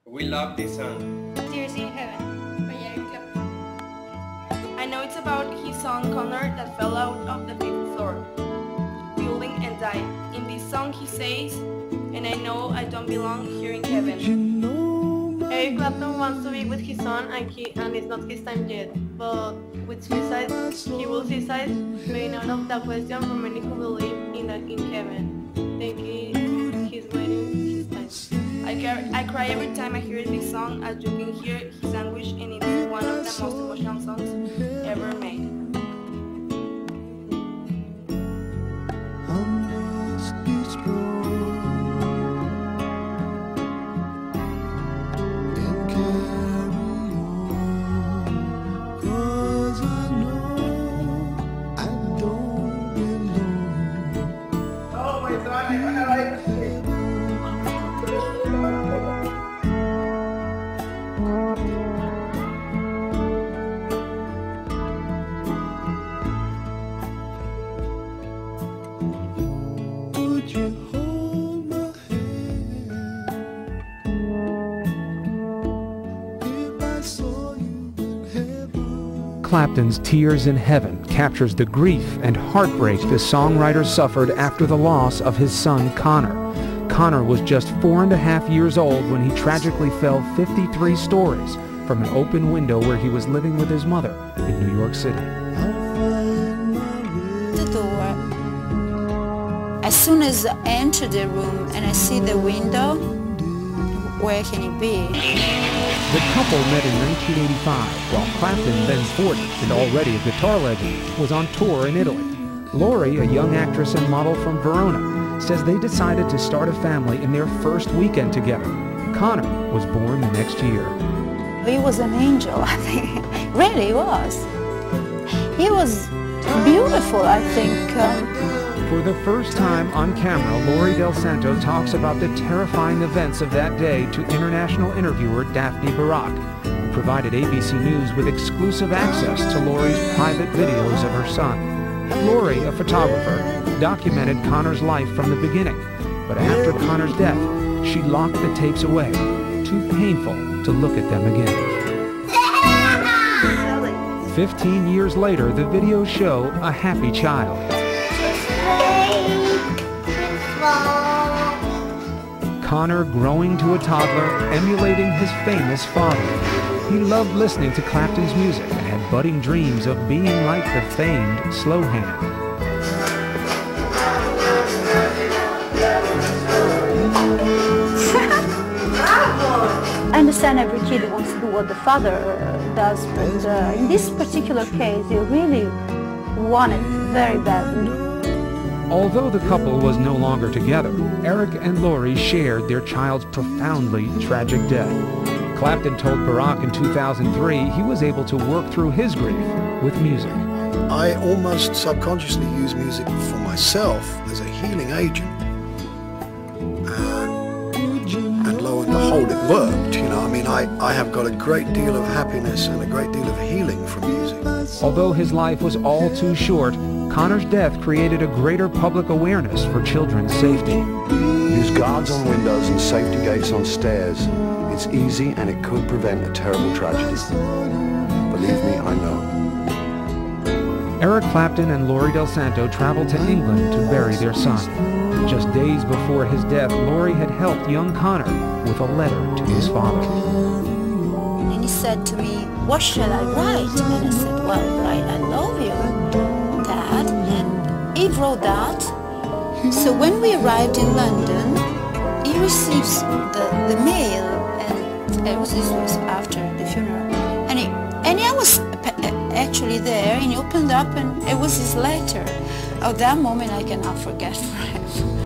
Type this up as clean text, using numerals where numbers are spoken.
We love this song. Tears in Heaven by Eric Clapton. I know it's about his son Connor that fell out of the fifth floor building and died. In this song he says, "And I know I don't belong here in heaven." Eric Clapton wants to be with his son and it's not his time yet, but with suicide, he will suicide, being out of the question for many who believe in heaven. Thinking he's waiting his time. I cry every time I hear this song, as you can hear his anguish, and it's one of the most emotional songs ever made. Clapton's Tears in Heaven captures the grief and heartbreak the songwriter suffered after the loss of his son Connor. Connor was just 4.5 years old when he tragically fell 53 stories from an open window where he was living with his mother in New York City. The door. As soon as I enter the room and I see the window, where can it be? The couple met in 1985, while Clapton, then 40 and already a guitar legend, was on tour in Italy. Lori, a young actress and model from Verona, says they decided to start a family in their first weekend together. Connor was born the next year. He was an angel, I think. Really was. He was beautiful, I think. For the first time on camera, Lori Del Santo talks about the terrifying events of that day to international interviewer Daphne Barak, who provided ABC News with exclusive access to Lori's private videos of her son. Lori, a photographer, documented Connor's life from the beginning, but after Connor's death, she locked the tapes away. Too painful to look at them again. 15 years later, the videos show a happy child. Connor growing to a toddler, emulating his famous father. He loved listening to Clapton's music and had budding dreams of being like the famed Slowhand. I understand every kid wants to do what the father does, but in this particular case, he really wanted very badly. Although the couple was no longer together, Eric and Lori shared their child's profoundly tragic death. Clapton told Barack in 2003 he was able to work through his grief with music. I almost subconsciously use music for myself as a healing agent. And lo and behold, it worked. You know, I mean, I have got a great deal of happiness and a great deal of healing from music. Although his life was all too short, Connor's death created a greater public awareness for children's safety. Use guards on windows and safety gates on stairs. It's easy and it could prevent a terrible tragedy. Believe me, I know. Eric Clapton and Lori Del Santo traveled to England to bury their son. Just days before his death, Lori had helped young Connor with a letter to his father. And he said to me, "What shall I write?" And I said, "Well, write, I love you, Dad." And he wrote that. So when we arrived in London, he receives the mail, and this was after the funeral. And I was actually there, and he opened up, and it was his letter. Oh, that moment I cannot forget forever.